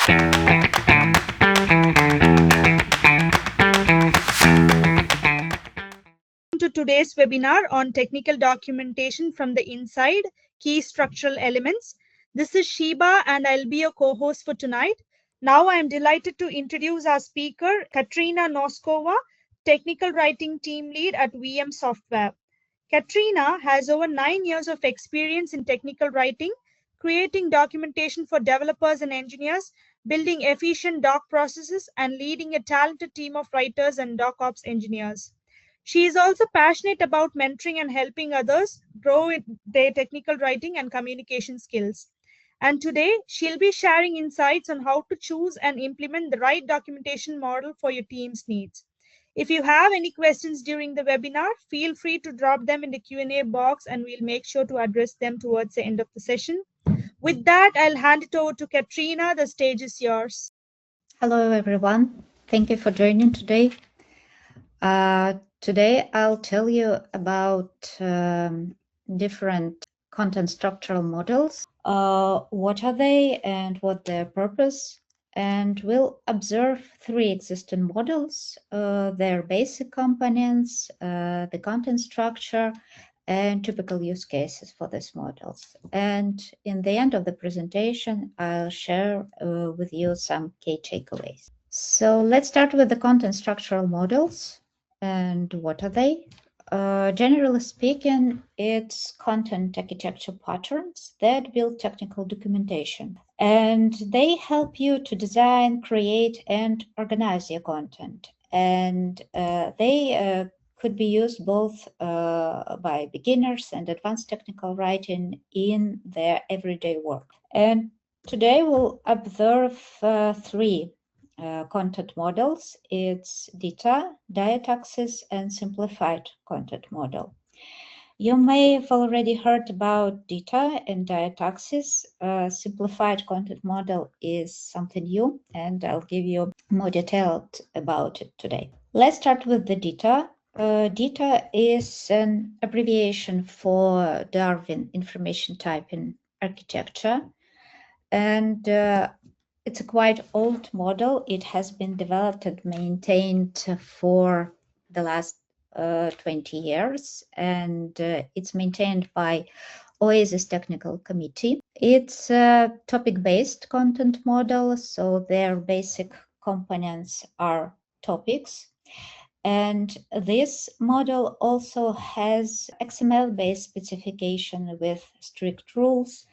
To today's webinar on technical documentation from the inside, key structural elements. This is Sheba and I'll be your co-host for tonight. Now I am delighted to introduce our speaker, Katrina Noskova, Technical Writing Team Lead at VM Software. Katrina has over 9 years of experience in technical writing, creating documentation for developers and engineers, building efficient doc processes, and leading a talented team of writers and doc ops engineers. She is also passionate about mentoring and helping others grow in their technical writing and communication skills. And today, she'll be sharing insights on how to choose and implement the right documentation model for your team's needs. If you have any questions during the webinar, feel free to drop them in the Q&A box and we'll make sure to address them towards the end of the session. With that, I'll hand it over to Katrina. The stage is yours. Hello, everyone. Thank you for joining today. Today, I'll tell you about different content structural models. What are they and what their purpose? And we'll observe 3 existing models, their basic components, the content structure, and typical use cases for these models. And in the end of the presentation, I'll share with you some key takeaways. So let's start with the content structural models. And what are they? Generally speaking, it's content architecture patterns that build technical documentation. And they help you to design, create, and organize your content. And they could be used both by beginners and advanced technical writing in their everyday work. And today we'll observe 3 content models. It's DITA, Diátaxis, and simplified content model. You may have already heard about DITA and Diátaxis. Simplified content model is something new, and I'll give you more detail about it today. Let's start with the DITA. DITA is an abbreviation for Darwin Information Typing Architecture, and it's a quite old model. It has been developed and maintained for the last 20 years, and it's maintained by OASIS Technical Committee. It's a topic-based content model, so their basic components are topics. And this model also has XML-based specification with strict rules,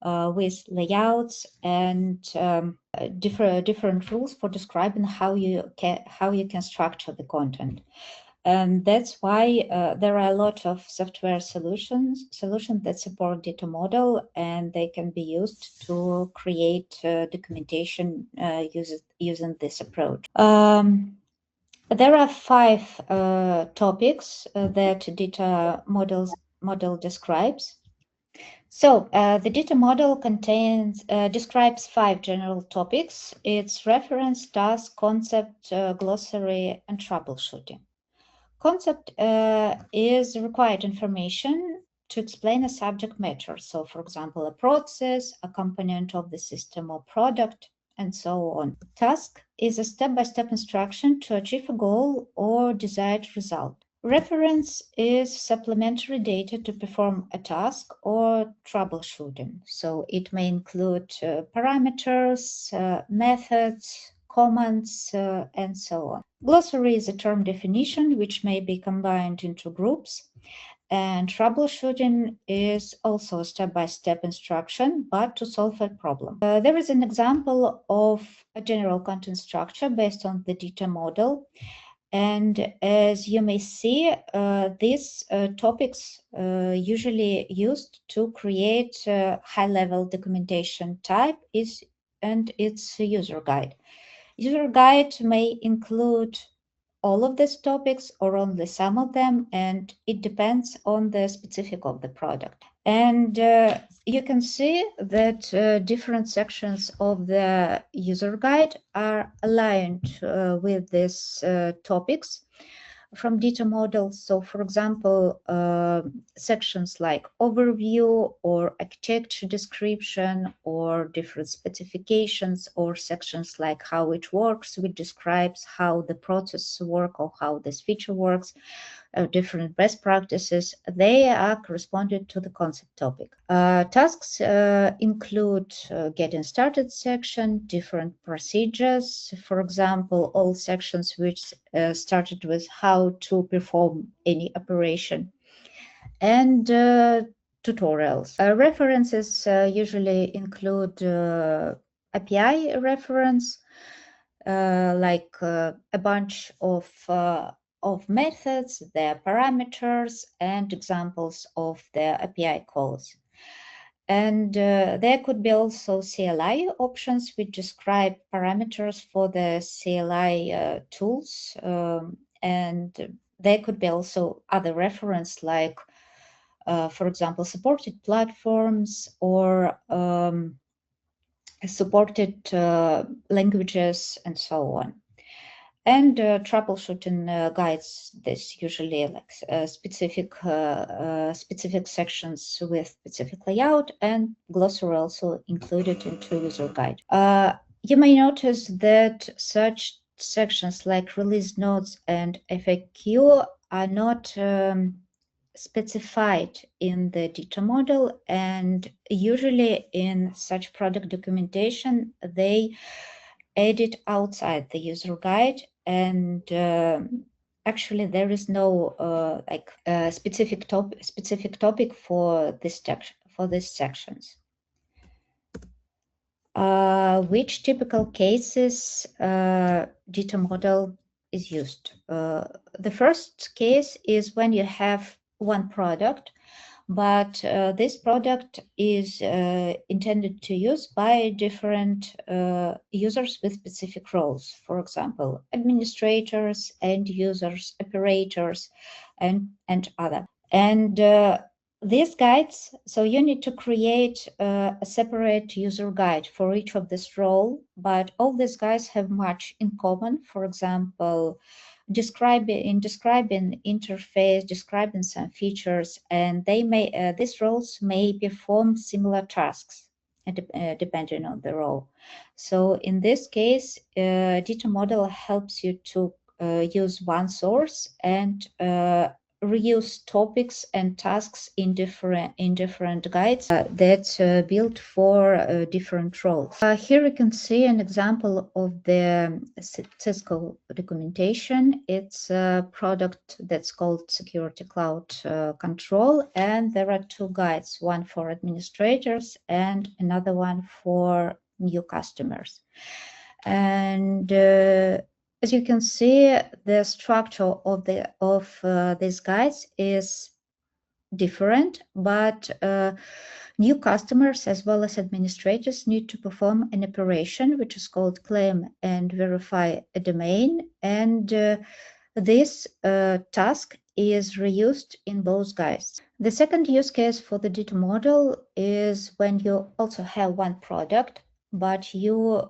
with layouts and different rules for describing how you can structure the content. And that's why there are a lot of software solutions that support DITA model, and they can be used to create documentation using this approach. There are 5 topics that DITA model describes. So the DITA model describes 5 general topics. It's reference, task, concept, glossary, and troubleshooting. Concept is required information to explain a subject matter. So, for example, a process, a component of the system or product, and so on. Task is a step-by-step instruction to achieve a goal or desired result. Reference is supplementary data to perform a task or troubleshooting. So it may include parameters, methods, commands, and so on. Glossary is a term definition which may be combined into groups. And troubleshooting is also a step-by-step instruction, but to solve a problem. There is an example of a general content structure based on the DITA model. And as you may see, these topics usually used to create high-level documentation type and its user guide. User guide may include all of these topics or only some of them, and it depends on the specific of the product. And you can see that different sections of the user guide are aligned with these topics. from DITA models. So, for example, sections like overview or architecture description or different specifications, or sections like how it works, which describes how the process works or how this feature works, different best practices, they are corresponding to the concept topic. Tasks include getting started section, different procedures, for example, all sections which started with how to perform any operation, and tutorials. References usually include API reference, like a bunch of methods, their parameters, and examples of their API calls. And there could be also CLI options which describe parameters for the CLI tools. And there could be also other reference like, for example, supported platforms or supported languages and so on. And troubleshooting guides, this usually like specific sections with specific layout, and glossary also included into user guide. You may notice that such sections like release notes and FAQ are not specified in the DITA model, and usually in such product documentation they edit outside the user guide, and actually there is no specific topic for this these sections. Which typical cases DITA model is used? The first case is when you have one product, but this product is intended to use by different users with specific roles. For example, administrators, end users, operators, and other. And these guides, so you need to create a separate user guide for each of this role, but all these guides have much in common. For example, describing interface, describing some features, and they may these roles may perform similar tasks depending on the role. So in this case, DITA model helps you to use one source and reuse topics and tasks in different guides that's built for different roles. Here you can see an example of the Cisco documentation. It's a product that's called Security Cloud Control, and there are two guides, one for administrators and another one for new customers. And as you can see, the structure of these guides is different, but new customers as well as administrators need to perform an operation which is called claim and verify a domain, and this task is reused in both guides. The second use case for the DITA model is when you also have one product, but you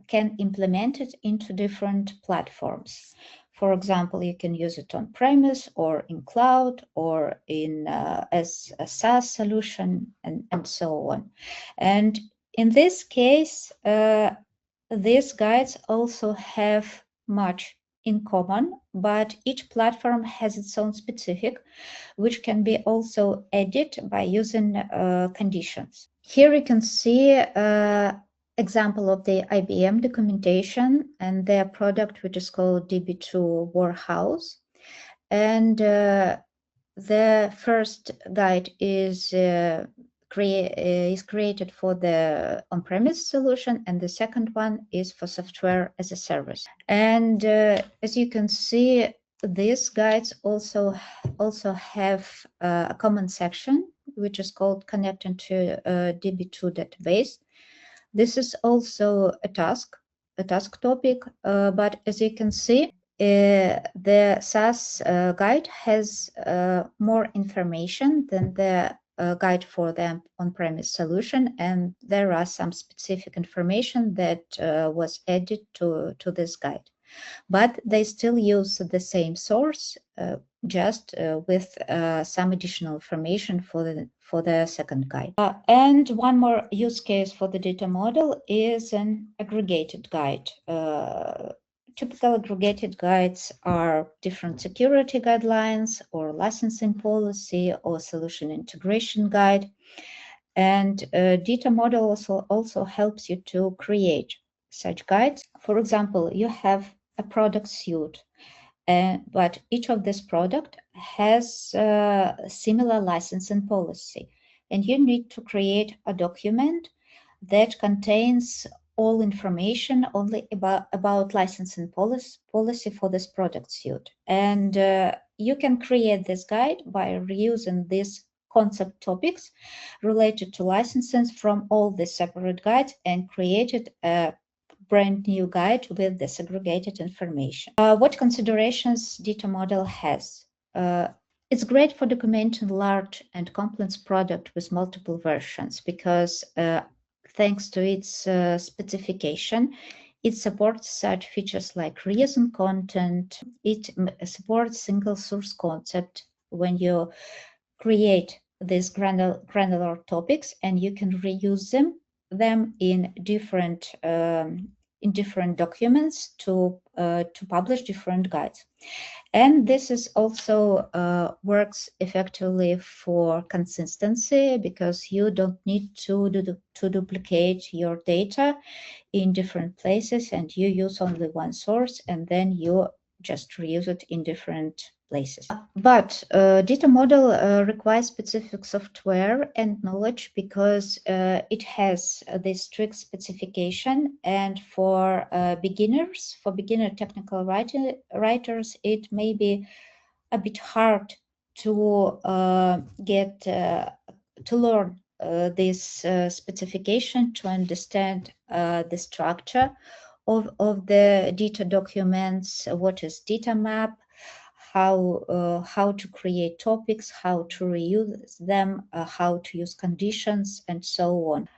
can implement it into different platforms. For example, you can use it on premise or in cloud or in as a SaaS solution, and so on. And in this case, these guides also have much in common, but each platform has its own specific, which can be also edited by using conditions. Here you can see example of the IBM documentation and their product, which is called DB2 Warehouse. And the first guide is created for the on-premise solution, and the second one is for software as a service. And as you can see, these guides also have a common section, which is called connecting to DB2 database. This is also a task topic, but as you can see, the SaaS guide has more information than the guide for the on-premise solution, and there are some specific information that was added to this guide. but they still use the same source, just with some additional information for the second guide. And one more use case for the DITA model is an aggregated guide. Typical aggregated guides are different security guidelines or licensing policy or solution integration guide. And DITA model also helps you to create such guides. For example, you have a product suite, but each of this product has a similar licensing policy. And you need to create a document that contains all information only about licensing policy for this product suite. And you can create this guide by reusing these concept topics related to licenses from all the separate guides and created a brand new guide with disaggregated information. What considerations DITA model has? It's great for documenting large and complex product with multiple versions because thanks to its specification, it supports such features like reusing content. It supports single source concept when you create these granular topics, and you can reuse them in different documents to publish different guides. And this is also works effectively for consistency because you don't need to duplicate your data in different places, and you use only one source and then you just reuse it in different places. But DITA model requires specific software and knowledge because it has this strict specification, and for beginner technical writers, it may be a bit hard to to learn this specification, to understand the structure of the DITA documents, what is DITA map, how to create topics, how to reuse them, how to use conditions, and so on.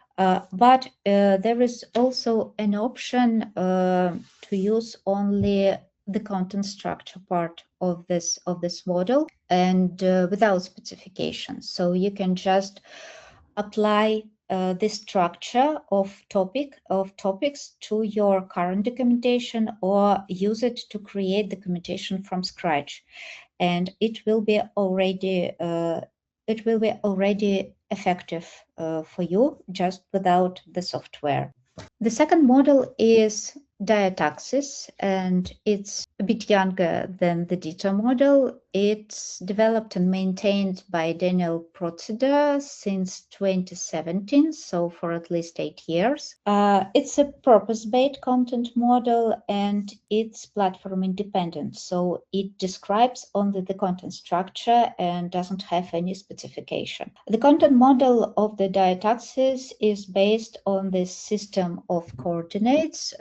But there is also an option to use only the content structure part of this model and without specification. So you can just apply the structure of topics to your current documentation or use it to create documentation from scratch, and it will be already effective for you just without the software. The second model is Diátaxis, and it's a bit younger than the DITA model. It's developed and maintained by Daniel Procida since 2017, so for at least 8 years. It's a purpose-based content model, and it's platform independent, so it describes only the content structure and doesn't have any specification. The content model of the Diátaxis is based on this system of coordinates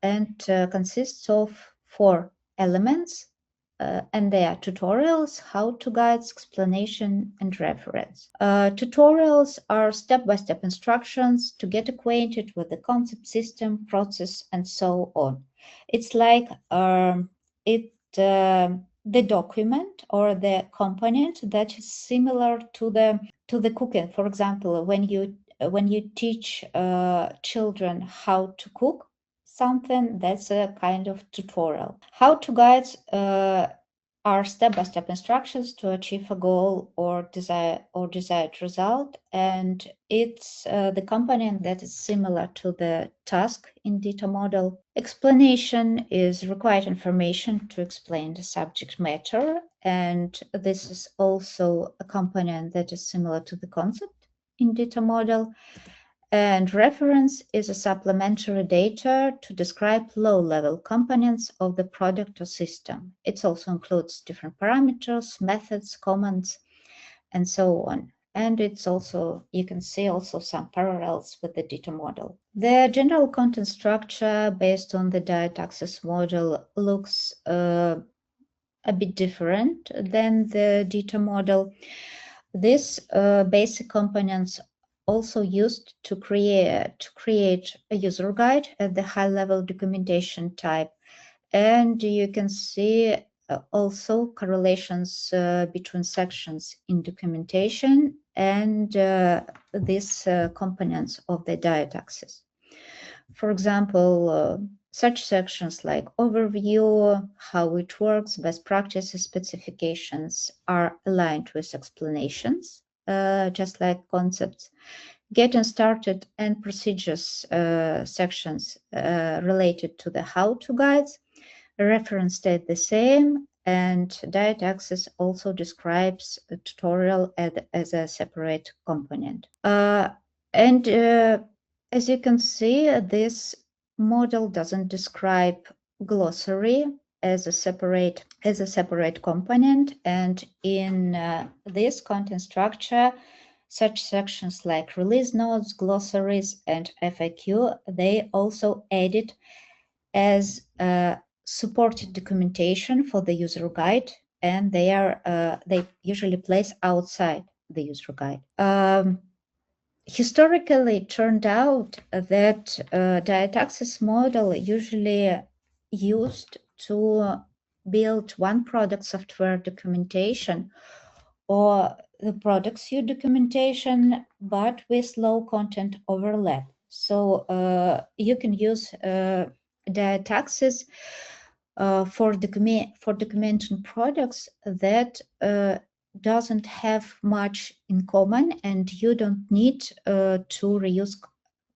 and consists of 4 elements, and they are tutorials, how-to guides, explanation, and reference. Tutorials are step-by-step instructions to get acquainted with the concept, system, process, and so on. It's like the document or the component that is similar to the cooking. For example, when you teach children how to cook something, that's a kind of tutorial. How-to guides are step-by-step instructions to achieve a goal or desired result, and it's the component that is similar to the task in DITA model. Explanation is required information to explain the subject matter, and this is also a component that is similar to the concept in DITA model. And reference is a supplementary data to describe low-level components of the product or system. It also includes different parameters, methods, commands, and so on. And it's also, you can see also some parallels with the DITA model. The general content structure based on the Diátaxis model looks a bit different than the DITA model. These basic components also used to create a user guide at the high-level documentation type, And you can see also correlations between sections in documentation and these components of the Diátaxis. For example, such sections like overview, how it works, best practices, specifications are aligned with explanations, just like concepts. Getting started and procedures sections related to the how-to guides, reference stayed the same, and Diátaxis also describes a tutorial as a separate component. And as you can see, this model doesn't describe glossary as a separate component, and in this content structure, such sections like release notes, glossaries, and FAQ, they also added as supported documentation for the user guide, and they usually place outside the user guide. Historically, it turned out that Diátaxis model usually used to build one product software documentation or the product suite documentation, but with low content overlap. So you can use Diátaxis for documenting products that doesn't have much in common, and you don't need to reuse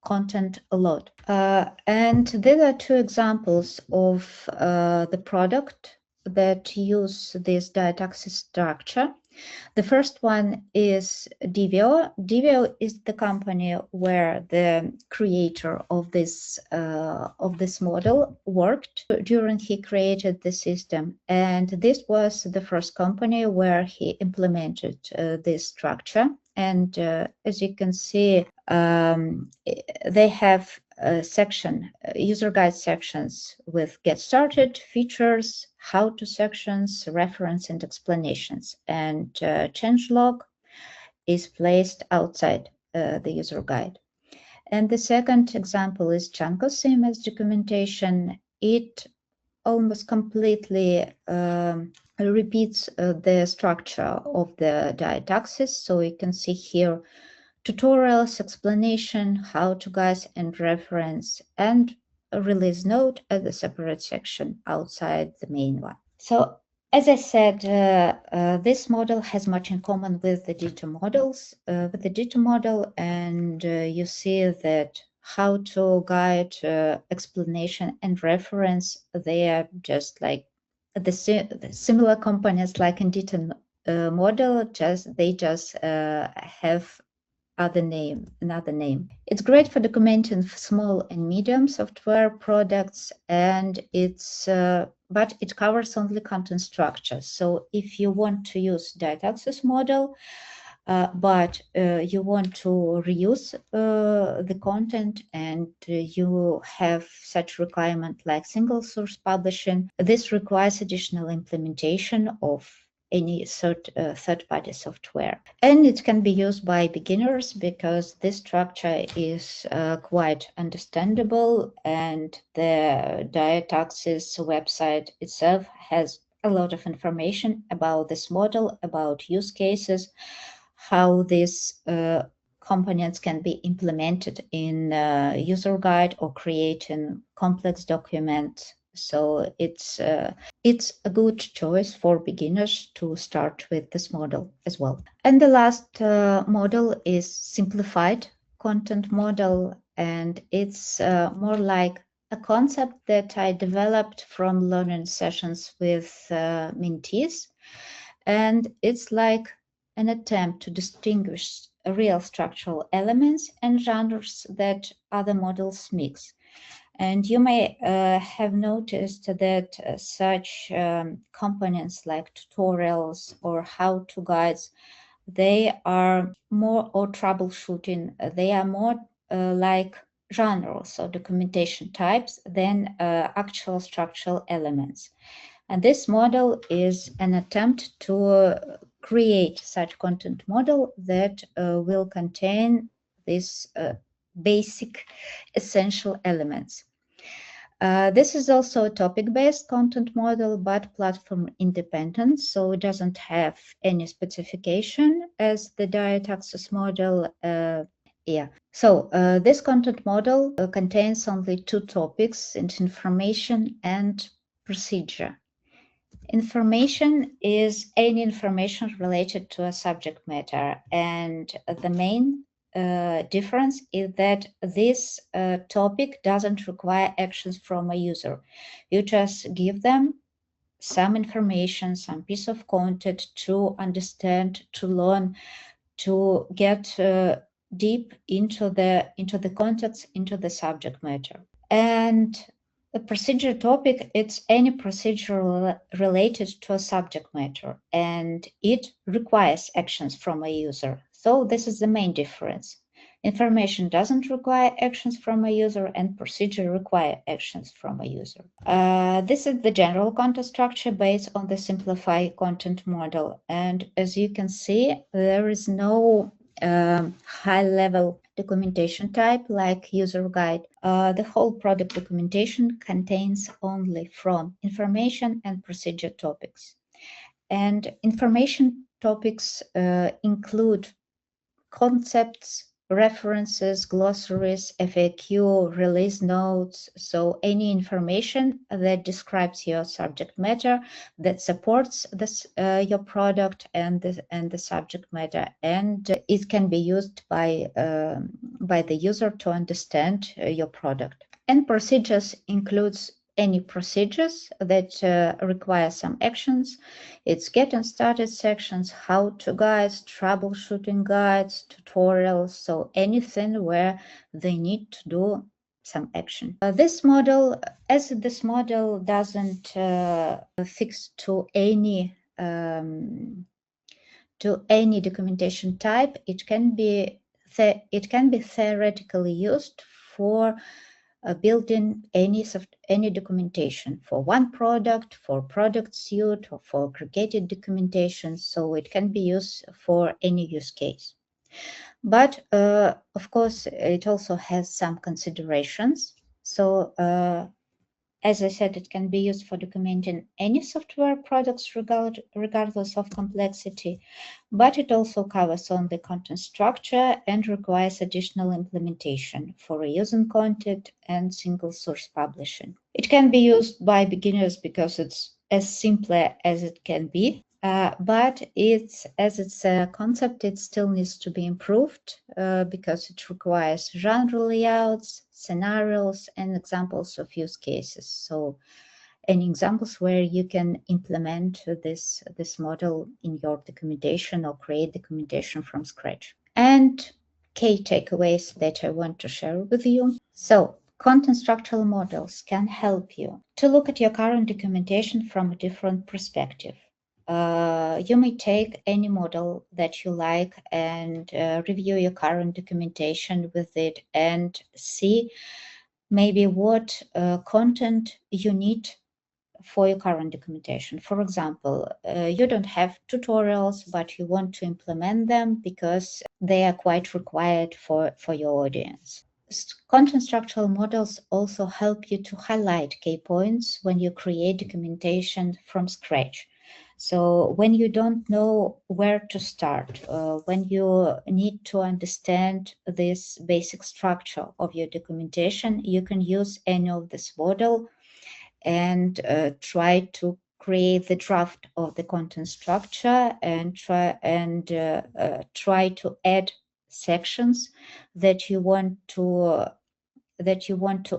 content a lot. And there are two examples of the product that use this Diátaxis structure. The first one is Divio. Divio is the company where the creator of this model worked during he created the system, and this was the first company where he implemented this structure. And as you can see, they have user guide sections with get started, features, how to sections, reference and explanations, and changelog is placed outside the user guide. And the second example is Chanko CMS documentation. It almost completely repeats the structure of the Diátaxis. So you can see here tutorials, explanation, how-to guides, and reference, and a release note as a separate section outside the main one. So, as I said, this model has much in common with the DITA models, and you see that how-to guide, explanation, and reference, they are just like the similar components like in DITA model, they just have another name. It's great for documenting small and medium software products, and but it covers only content structure. So if you want to use Diátaxis model, but you want to reuse the content and you have such requirement like single source publishing, this requires additional implementation of any third-party software. And it can be used by beginners because this structure is quite understandable, and the Diátaxis website itself has a lot of information about this model, about use cases, how these components can be implemented in user guide or creating complex documents. So it's a good choice for beginners to start with this model as well. And the last model is simplified content model, and it's more like a concept that I developed from learning sessions with mentees. And it's like an attempt to distinguish real structural elements and genres that other models mix. And you may have noticed that such components like tutorials or how-to guides, they are more, or troubleshooting, they are more like genres or documentation types than actual structural elements. And this model is an attempt to create such content model that will contain these basic essential elements. This is also a topic-based content model, but platform independent, so it doesn't have any specification as the Diátaxis model. So this content model contains only two topics: information and procedure. Information is any information related to a subject matter, and the main difference is that this topic doesn't require actions from a user. You just give them some information, some piece of content to understand, to learn, to get deep into the context, into the subject matter. And the procedure topic, it's any procedure related to a subject matter, and it requires actions from a user. So this is the main difference. Information doesn't require actions from a user, and procedure require actions from a user. This is the general content structure based on the simplified content model. And as you can see, there is no high-level documentation type like user guide. The whole product documentation contains only from information and procedure topics. And information topics include concepts, references, glossaries, FAQ, release notes, so any information that describes your subject matter, that supports this, your product and the subject matter, and it can be used by the user to understand your product. And procedures includes any procedures that require some actions. It's getting started sections, how-to guides, troubleshooting guides, tutorials, so anything where they need to do some action. This model doesn't fix to any documentation type. It can be theoretically used for building any documentation for one product, for product suite, or for aggregated documentation. So it can be used for any use case. But of course, it also has some considerations. So as I said, it can be used for documenting any software products regardless of complexity, but it also covers only content structure and requires additional implementation for reusing content and single source publishing. It can be used by beginners because it's as simple as it can be, but as it's a concept, it still needs to be improved because it requires genre layouts, scenarios, and examples of use cases. So, any examples where you can implement this model in your documentation or create documentation from scratch. And key takeaways that I want to share with you. So, content structural models can help you to look at your current documentation from a different perspective. You may take any model that you like and review your current documentation with it and see maybe what content you need for your current documentation. For example, you don't have tutorials, but you want to implement them because they are quite required for your audience. Content structural models also help you to highlight key points when you create documentation from scratch. So when you don't know where to start, when you need to understand this basic structure of your documentation, you can use any of this model and try to create the draft of the content structure and try to add sections that you want to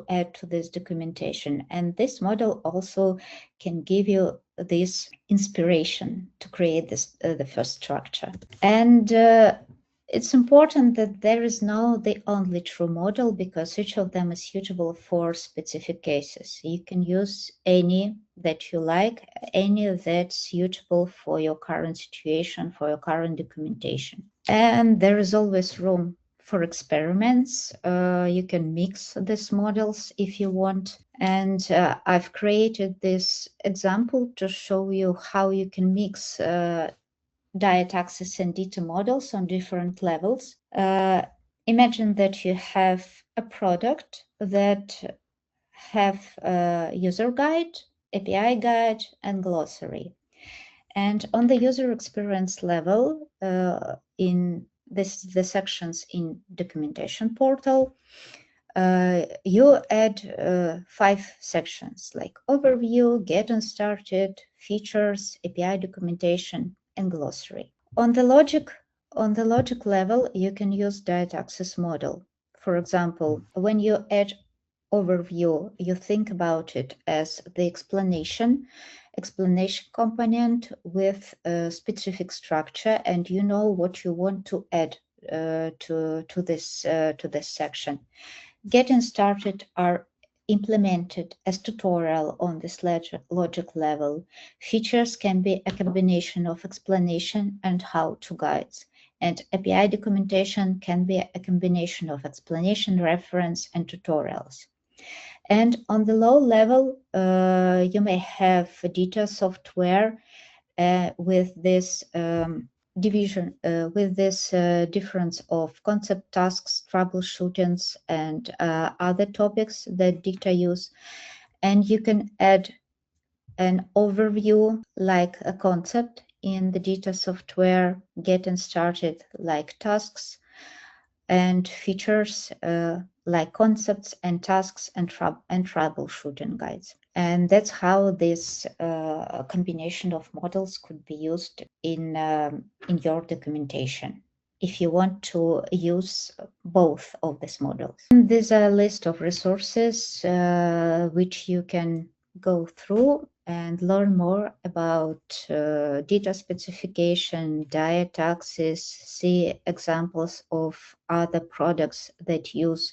add to this documentation. And this model also can give you this inspiration to create this the first structure. And it's important that there is no the only true model because each of them is suitable for specific cases. You can use any that you like, any that's suitable for your current situation, for your current documentation. And there is always room for experiments. You can mix these models if you want. And I've created this example to show you how you can mix Diátaxis and DITA models on different levels. Imagine that you have a product that have a user guide, API guide, and glossary. And on the user experience level, in the sections in documentation portal, you add 5 sections like overview, getting started, features, API documentation, and glossary. On the logic level, you can use Diátaxis model. For example, when you add overview, you think about it as the explanation component with a specific structure, and you know what you want to add to this section. Getting started are implemented as tutorial on this logic level. Features can be a combination of explanation and how-to guides. And API documentation can be a combination of explanation, reference, and tutorials. And on the low level, you may have DITA software with this division, with this difference of concept tasks, troubleshootings, and other topics that DITA use. And you can add an overview like a concept in the DITA software, getting started like tasks, and features like concepts and tasks and troubleshooting guides. And that's how this combination of models could be used in your documentation if you want to use both of these models. And there's a list of resources which you can go through and learn more about DITA specification, Diátaxis, see examples of other products that use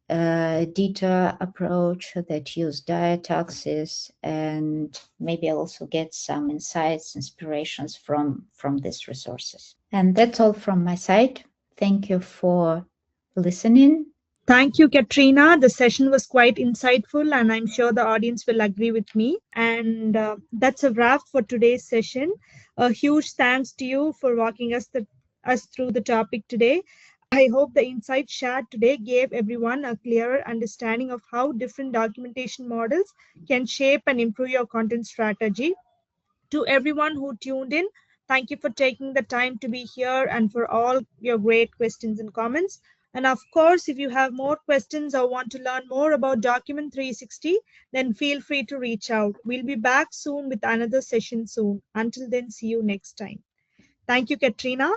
DITA approach, that use Diátaxis, and maybe also get some insights, inspirations from these resources. And that's all from my side. Thank you for listening. Thank you, Katrina. The session was quite insightful, and I'm sure the audience will agree with me. And that's a wrap for today's session. A huge thanks to you for walking us through the topic today. I hope the insights shared today gave everyone a clearer understanding of how different documentation models can shape and improve your content strategy. To everyone who tuned in, thank you for taking the time to be here and for all your great questions and comments. And of course, if you have more questions or want to learn more about Document 360, then feel free to reach out. We'll be back soon with another session soon. Until then, see you next time. Thank you, Katrina.